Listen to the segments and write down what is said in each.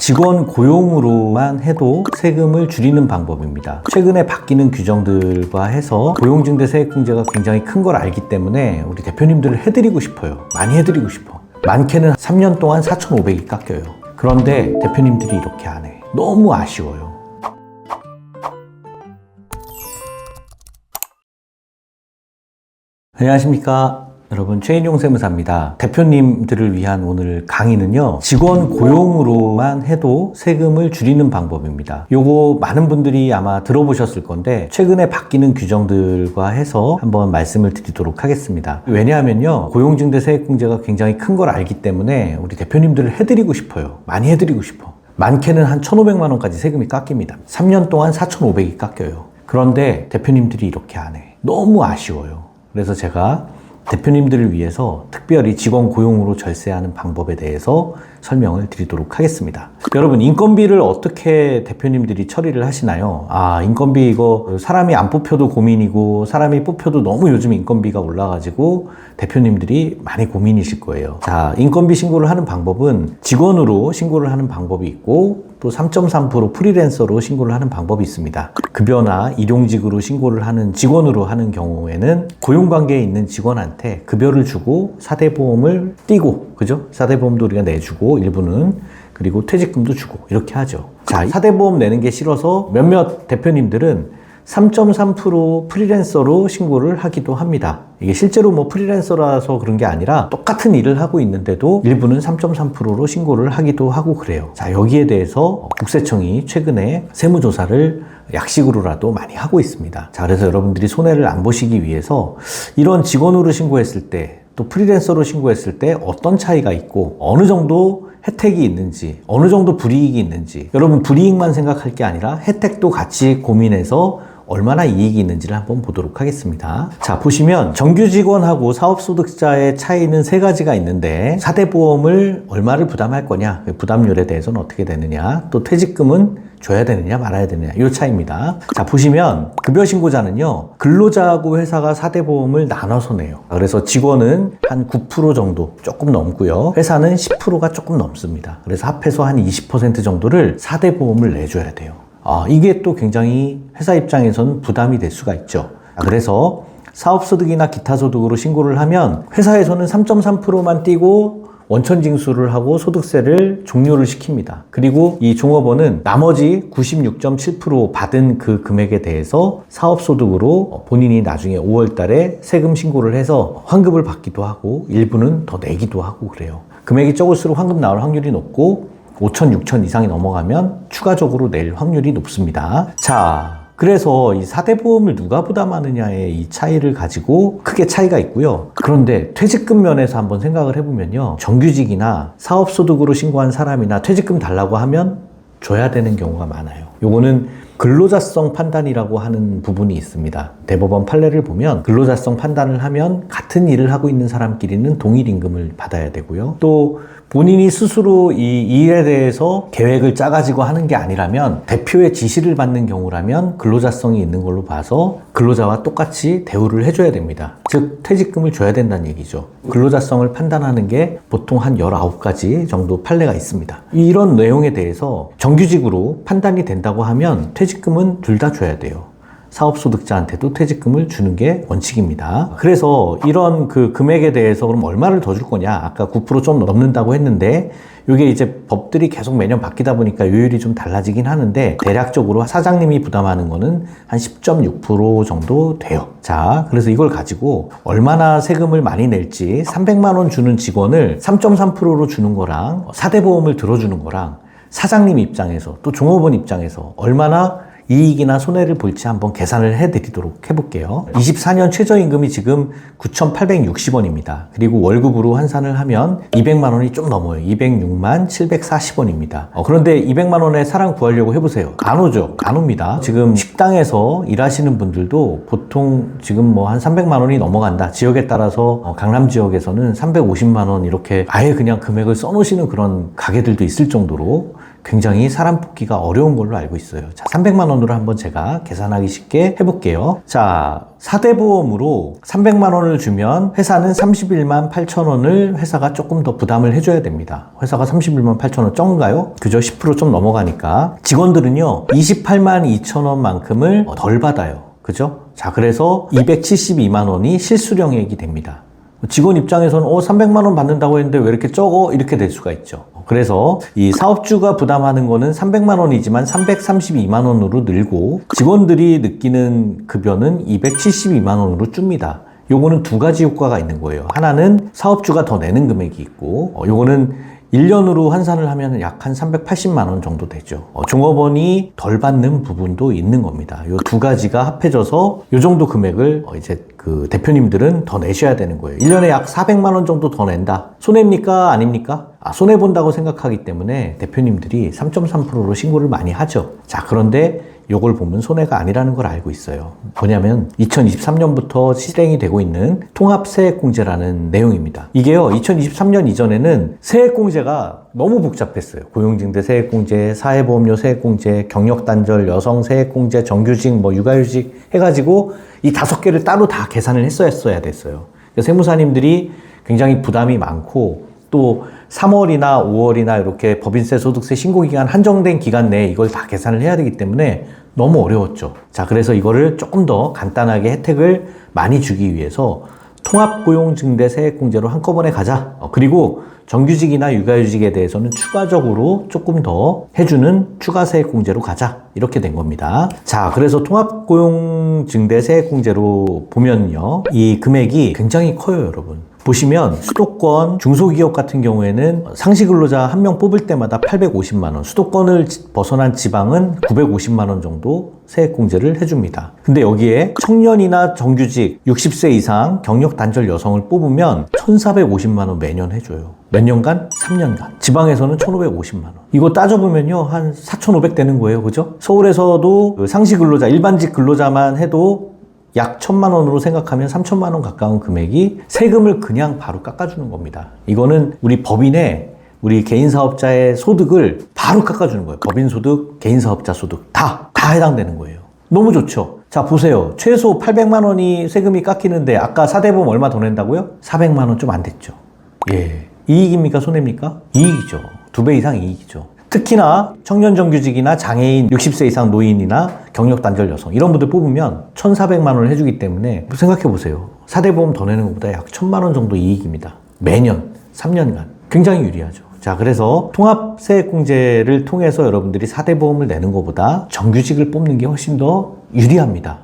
직원 고용으로만 해도 세금을 줄이는 방법입니다. 최근에 바뀌는 규정들과 해서 고용증대 세액공제가 굉장히 큰 걸 알기 때문에 우리 대표님들을 해드리고 싶어요. 많이 해드리고 싶어. 많게는 3년 동안 4,500이 깎여요. 그런데 대표님들이 이렇게 안 해. 너무 아쉬워요. 안녕하십니까. 여러분, 최인용 세무사입니다. 대표님들을 위한 오늘 강의는요, 직원 고용으로만 해도 세금을 줄이는 방법입니다. 요거 많은 분들이 아마 들어보셨을 건데 최근에 바뀌는 규정들과 해서 한번 말씀을 드리도록 하겠습니다. 왜냐하면요, 고용증대 세액공제가 굉장히 큰 걸 알기 때문에 우리 대표님들을 해드리고 싶어요. 많이 해드리고 싶어. 많게는 한 1,500만 원까지 세금이 깎입니다. 3년 동안 4,500이 깎여요. 그런데 대표님들이 이렇게 안 해. 너무 아쉬워요. 그래서 제가 대표님들을 위해서 특별히 직원 고용으로 절세하는 방법에 대해서 설명을 드리도록 하겠습니다. 여러분, 인건비를 어떻게 대표님들이 처리를 하시나요? 인건비 이거 사람이 안 뽑혀도 고민이고 사람이 뽑혀도 너무 요즘 인건비가 올라가지고 대표님들이 많이 고민이실 거예요. 자, 인건비 신고를 하는 방법은 직원으로 신고를 하는 방법이 있고 또 3.3% 프리랜서로 신고를 하는 방법이 있습니다. 급여나 일용직으로 신고를 하는 직원으로 하는 경우에는 고용관계에 있는 직원한테 급여를 주고 4대 보험을 띄고, 그죠? 4대 보험도 우리가 내주고 일부는, 그리고 퇴직금도 주고 이렇게 하죠. 자, 4대 보험 내는 게 싫어서 몇몇 대표님들은 3.3% 프리랜서로 신고를 하기도 합니다. 이게 실제로 뭐 프리랜서라서 그런 게 아니라 똑같은 일을 하고 있는데도 일부는 3.3%로 신고를 하기도 하고 그래요. 자, 여기에 대해서 국세청이 최근에 세무조사를 약식으로라도 많이 하고 있습니다. 자, 그래서 여러분들이 손해를 안 보시기 위해서 이런 직원으로 신고했을 때 또 프리랜서로 신고했을 때 어떤 차이가 있고 어느 정도 혜택이 있는지, 어느 정도 불이익이 있는지, 여러분 불이익만 생각할 게 아니라 혜택도 같이 고민해서 얼마나 이익이 있는지를 한번 보도록 하겠습니다. 자, 보시면 정규 직원하고 사업소득자의 차이는 3가지가 있는데 4대 보험을 얼마를 부담할 거냐, 부담률에 대해서는 어떻게 되느냐, 또 퇴직금은 줘야 되느냐 말아야 되느냐, 이 차이입니다. 자, 보시면 급여신고자는요, 근로자하고 회사가 4대 보험을 나눠서 내요. 그래서 직원은 한 9% 정도 조금 넘고요, 회사는 10%가 조금 넘습니다. 그래서 합해서 한 20% 정도를 4대 보험을 내줘야 돼요. 이게 또 굉장히 회사 입장에서는 부담이 될 수가 있죠. 그래서 사업소득이나 기타 소득으로 신고를 하면 회사에서는 3.3%만 띄고 원천징수를 하고 소득세를 종료를 시킵니다. 그리고 이 종업원은 나머지 96.7% 받은 그 금액에 대해서 사업소득으로 본인이 나중에 5월 달에 세금 신고를 해서 환급을 받기도 하고 일부는 더 내기도 하고 그래요. 금액이 적을수록 환급 나올 확률이 높고 5천, 6천 이상이 넘어가면 추가적으로 낼 확률이 높습니다. 자, 그래서 이 4대 보험을 누가 부담하느냐의 이 차이를 가지고 크게 차이가 있고요. 그런데 퇴직금 면에서 한번 생각을 해보면요, 정규직이나 사업소득으로 신고한 사람이나 퇴직금 달라고 하면 줘야 되는 경우가 많아요. 요거는 근로자성 판단이라고 하는 부분이 있습니다. 대법원 판례를 보면 근로자성 판단을 하면 같은 일을 하고 있는 사람끼리는 동일 임금을 받아야 되고요. 또 본인이 스스로 이 일에 대해서 계획을 짜가지고 하는 게 아니라면 대표의 지시를 받는 경우라면 근로자성이 있는 걸로 봐서 근로자와 똑같이 대우를 해줘야 됩니다. 즉 퇴직금을 줘야 된다는 얘기죠. 근로자성을 판단하는 게 보통 한 19가지 정도 판례가 있습니다. 이런 내용에 대해서 정규직으로 판단이 된다고 하면 퇴직금은 둘 다 줘야 돼요. 사업소득자한테도 퇴직금을 주는 게 원칙입니다. 그래서 이런 그 금액에 대해서 그럼 얼마를 더 줄 거냐, 아까 9% 좀 넘는다고 했는데 이게 이제 법들이 계속 매년 바뀌다 보니까 요율이 좀 달라지긴 하는데 대략적으로 사장님이 부담하는 거는 한 10.6% 정도 돼요. 자, 그래서 이걸 가지고 얼마나 세금을 많이 낼지 300만 원 주는 직원을 3.3%로 주는 거랑 4대 보험을 들어주는 거랑 사장님 입장에서 또 종업원 입장에서 얼마나 이익이나 손해를 볼지 한번 계산을 해드리도록 해볼게요. 24년 최저임금이 지금 9,860원입니다. 그리고 월급으로 환산을 하면 200만 원이 좀 넘어요. 206만 740원입니다. 그런데 200만 원에 사람 구하려고 해보세요. 안 오죠? 안 옵니다. 지금 식당에서 일하시는 분들도 보통 지금 뭐 한 300만 원이 넘어간다. 지역에 따라서 강남 지역에서는 350만 원 이렇게 아예 그냥 금액을 써놓으시는 그런 가게들도 있을 정도로 굉장히 사람 뽑기가 어려운 걸로 알고 있어요. 자, 300만 원으로 한번 제가 계산하기 쉽게 해볼게요. 자, 4대 보험으로 300만 원을 주면 회사는 31만 8천 원을 회사가 조금 더 부담을 해줘야 됩니다. 회사가 31만 8천 원 적은가요? 그죠? 10% 좀 넘어가니까. 직원들은요, 28만 2천 원만큼을 덜 받아요. 그죠? 자, 그래서 272만 원이 실수령액이 됩니다. 직원 입장에서는 300만 원 받는다고 했는데 왜 이렇게 적어? 이렇게 될 수가 있죠. 그래서 이 사업주가 부담하는 거는 300만 원이지만 332만 원으로 늘고 직원들이 느끼는 급여는 272만 원으로 줍니다. 요거는 두 가지 효과가 있는 거예요. 하나는 사업주가 더 내는 금액이 있고, 요거는 1년으로 환산을 하면 약 한 380만 원 정도 되죠. 종업원이 덜 받는 부분도 있는 겁니다. 요 두 가지가 합해져서 요 정도 금액을 이제 그 대표님들은 더 내셔야 되는 거예요. 1년에 약 400만 원 정도 더 낸다. 손해입니까? 아닙니까? 손해본다고 생각하기 때문에 대표님들이 3.3%로 신고를 많이 하죠. 자, 그런데 요걸 보면 손해가 아니라는 걸 알고 있어요. 뭐냐면 2023년부터 실행이 되고 있는 통합세액공제라는 내용입니다. 이게요, 2023년 이전에는 세액공제가 너무 복잡했어요. 고용징대 세액공제, 사회보험료 세액공제, 경력단절, 여성 세액공제, 정규직, 육아휴직 해가지고 이 5개를 따로 다 계산을 했어야 됐어요. 세무사님들이 굉장히 부담이 많고 또 3월이나 5월이나 이렇게 법인세, 소득세 신고기간 한정된 기간 내에 이걸 다 계산을 해야 되기 때문에 너무 어려웠죠. 자, 그래서 이거를 조금 더 간단하게 혜택을 많이 주기 위해서 통합고용증대 세액공제로 한꺼번에 가자. 그리고 정규직이나 육아휴직에 대해서는 추가적으로 조금 더 해주는 추가세액공제로 가자. 이렇게 된 겁니다. 자, 그래서 통합고용증대 세액공제로 보면요, 이 금액이 굉장히 커요, 여러분. 보시면 수도권 중소기업 같은 경우에는 상시근로자 한 명 뽑을 때마다 850만 원, 수도권을 벗어난 지방은 950만 원 정도 세액공제를 해줍니다. 근데 여기에 청년이나 정규직 60세 이상 경력 단절 여성을 뽑으면 1,450만 원 매년 해줘요. 몇 년간? 3년간. 지방에서는 1,550만 원. 이거 따져보면요, 한 4,500 되는 거예요. 그죠? 서울에서도 상시근로자, 일반직 근로자만 해도 약 1,000만 원으로 생각하면 3,000만 원 가까운 금액이 세금을 그냥 바로 깎아주는 겁니다. 이거는 우리 법인의 우리 개인사업자의 소득을 바로 깎아주는 거예요. 법인소득, 개인사업자 소득 다 해당되는 거예요. 너무 좋죠? 자, 보세요. 최소 800만 원이 세금이 깎이는데 아까 4대 보험 얼마 더 낸다고요? 400만 원 좀 안 됐죠. 예. 이익입니까? 손해입니까? 이익이죠. 2배 이상 이익이죠. 특히나 청년정규직이나 장애인, 60세 이상 노인이나 경력단절 여성 이런 분들 뽑으면 1,400만 원을 해주기 때문에 생각해보세요. 4대 보험 더 내는 것보다 약 1,000만 원 정도 이익입니다. 매년 3년간 굉장히 유리하죠. 자, 그래서 통합세액공제를 통해서 여러분들이 4대 보험을 내는 것보다 정규직을 뽑는 게 훨씬 더 유리합니다.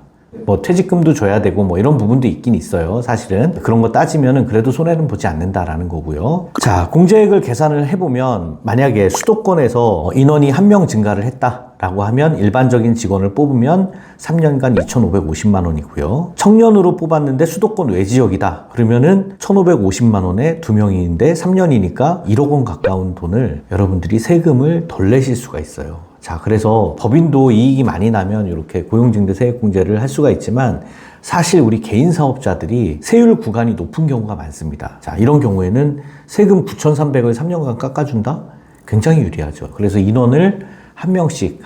퇴직금도 줘야 되고 이런 부분도 있긴 있어요. 사실은 그런 거 따지면은 그래도 손해는 보지 않는다라는 거고요. 자, 공제액을 계산을 해보면 만약에 수도권에서 인원이 1명 증가를 했다라고 하면 일반적인 직원을 뽑으면 3년간 2,550만 원이고요. 청년으로 뽑았는데 수도권 외지역이다. 그러면은 1,550만 원에 2명인데 3년이니까 1억 원 가까운 돈을 여러분들이 세금을 덜 내실 수가 있어요. 자, 그래서 법인도 이익이 많이 나면 이렇게 고용증대 세액공제를 할 수가 있지만 사실 우리 개인 사업자들이 세율 구간이 높은 경우가 많습니다. 자, 이런 경우에는 세금 9,300을 3년간 깎아준다? 굉장히 유리하죠. 그래서 인원을 한 명씩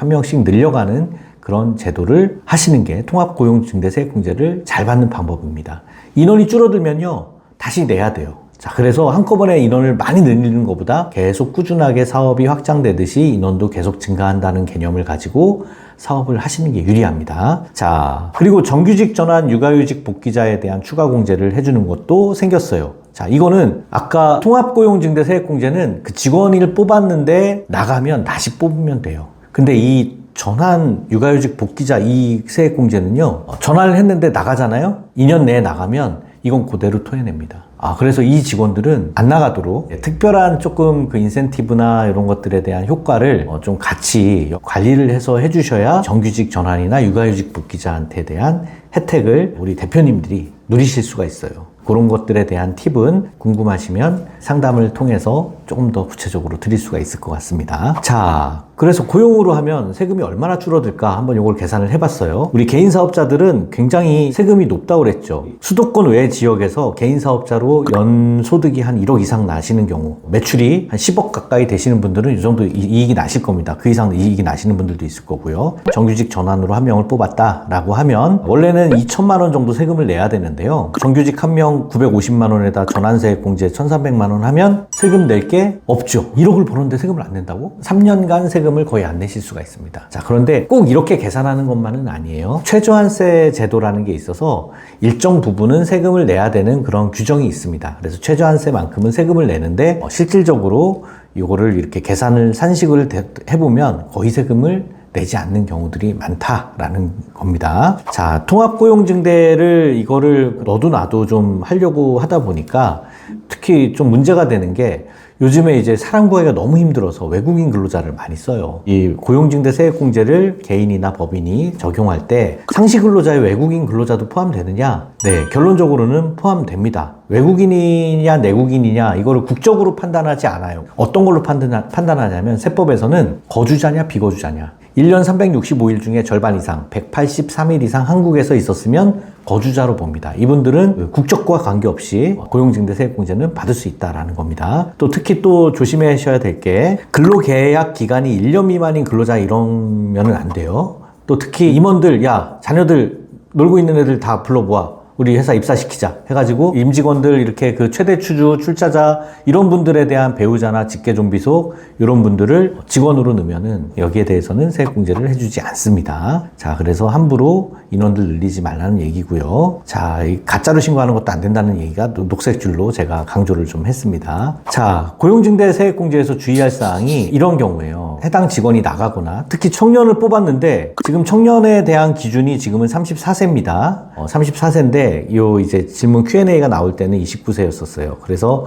늘려가는 그런 제도를 하시는 게 통합고용증대 세액공제를 잘 받는 방법입니다. 인원이 줄어들면요, 다시 내야 돼요. 자, 그래서 한꺼번에 인원을 많이 늘리는 것보다 계속 꾸준하게 사업이 확장되듯이 인원도 계속 증가한다는 개념을 가지고 사업을 하시는 게 유리합니다. 자, 그리고 정규직 전환 육아휴직 복귀자에 대한 추가 공제를 해주는 것도 생겼어요. 자, 이거는 아까 통합고용증대 세액공제는 그 직원을 뽑았는데 나가면 다시 뽑으면 돼요. 근데 이 전환 육아휴직 복귀자 이 세액공제는요, 전환을 했는데 나가잖아요? 2년 내에 나가면 이건 그대로 토해냅니다. 그래서 이 직원들은 안 나가도록 특별한 조금 그 인센티브나 이런 것들에 대한 효과를 좀 같이 관리를 해서 해주셔야 정규직 전환이나 육아휴직 복귀자한테 대한 혜택을 우리 대표님들이 누리실 수가 있어요. 그런 것들에 대한 팁은 궁금하시면 상담을 통해서 조금 더 구체적으로 드릴 수가 있을 것 같습니다. 자, 그래서 고용으로 하면 세금이 얼마나 줄어들까 한번 이걸 계산을 해봤어요. 우리 개인 사업자들은 굉장히 세금이 높다고 그랬죠. 수도권 외 지역에서 개인 사업자로 연 소득이 한 1억 이상 나시는 경우, 매출이 한 10억 가까이 되시는 분들은 이 정도 이익이 나실 겁니다. 그 이상 이익이 나시는 분들도 있을 거고요. 정규직 전환으로 한 명을 뽑았다라고 하면 원래는 2천만 원 정도 세금을 내야 되는데요. 정규직 한 명 950만 원에다 전환세액 공제 1,300만 원 하면 세금 낼 게 없죠. 1억을 버는데 세금을 안 낸다고? 3년간 세금을 거의 안 내실 수가 있습니다. 자, 그런데 꼭 이렇게 계산하는 것만은 아니에요. 최저한세 제도라는 게 있어서 일정 부분은 세금을 내야 되는 그런 규정이 있습니다. 그래서 최저한세만큼은 세금을 내는데 실질적으로 이거를 이렇게 계산을 산식을 해보면 거의 세금을 내지 않는 경우들이 많다라는 겁니다. 자, 통합고용증대를 이거를 너도 나도 좀 하려고 하다 보니까 특히 좀 문제가 되는 게 요즘에 이제 사람 구하기가 너무 힘들어서 외국인 근로자를 많이 써요. 이 고용증대 세액공제를 개인이나 법인이 적용할 때 상시 근로자의 외국인 근로자도 포함되느냐? 네, 결론적으로는 포함됩니다. 외국인이냐 내국인이냐 이거를 국적으로 판단하지 않아요. 어떤 걸로 판단하냐면 세법에서는 거주자냐 비거주자냐. 1년 365일 중에 절반 이상 183일 이상 한국에서 있었으면 거주자로 봅니다. 이분들은 국적과 관계없이 고용증대 세액공제는 받을 수 있다라는 겁니다. 또 특히 또 조심하셔야 될 게 근로계약 기간이 1년 미만인 근로자 이러면은 안 돼요. 또 특히 임원들, 야 자녀들 놀고 있는 애들 다 불러모아 우리 회사 입사시키자 해가지고 임직원들 이렇게 그 최대 추주, 출자자 이런 분들에 대한 배우자나 직계존비속 이런 분들을 직원으로 넣으면은 여기에 대해서는 세액공제를 해주지 않습니다. 자, 그래서 함부로 인원들 늘리지 말라는 얘기고요. 자, 이 가짜로 신고하는 것도 안 된다는 얘기가 녹색줄로 제가 강조를 좀 했습니다. 자, 고용증대 세액공제에서 주의할 사항이 이런 경우에요. 해당 직원이 나가거나 특히 청년을 뽑았는데 지금 청년에 대한 기준이 지금은 34세입니다. 34세인데 요 이제 질문 Q&A가 나올 때는 29세였었어요. 그래서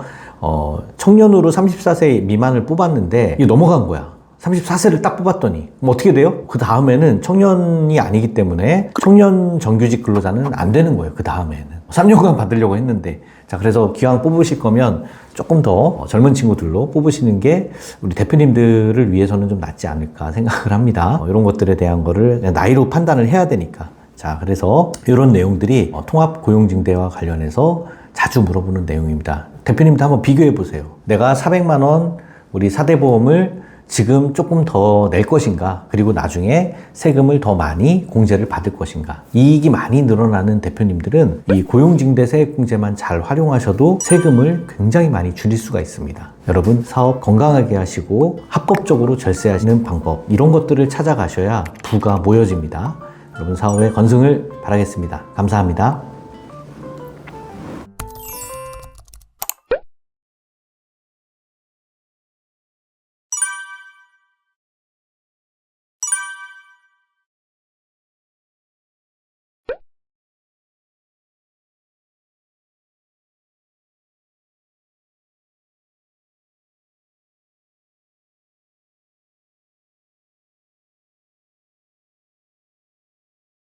청년으로 34세 미만을 뽑았는데 이게 넘어간 거야. 34세를 딱 뽑았더니 뭐 어떻게 돼요? 그 다음에는 청년이 아니기 때문에 청년 정규직 근로자는 안 되는 거예요. 그 다음에는 3년간 받으려고 했는데 자, 그래서 기왕 뽑으실 거면 조금 더 젊은 친구들로 뽑으시는 게 우리 대표님들을 위해서는 좀 낫지 않을까 생각을 합니다. 이런 것들에 대한 거를 그냥 나이로 판단을 해야 되니까. 자, 그래서 이런 내용들이 통합고용증대와 관련해서 자주 물어보는 내용입니다. 대표님도 한번 비교해 보세요. 내가 400만 원 우리 4대 보험을 지금 조금 더 낼 것인가, 그리고 나중에 세금을 더 많이 공제를 받을 것인가. 이익이 많이 늘어나는 대표님들은 이 고용증대 세액공제만 잘 활용하셔도 세금을 굉장히 많이 줄일 수가 있습니다. 여러분, 사업 건강하게 하시고 합법적으로 절세하시는 방법, 이런 것들을 찾아가셔야 부가 모여집니다. 여러분 사업의 건승을 바라겠습니다. 감사합니다.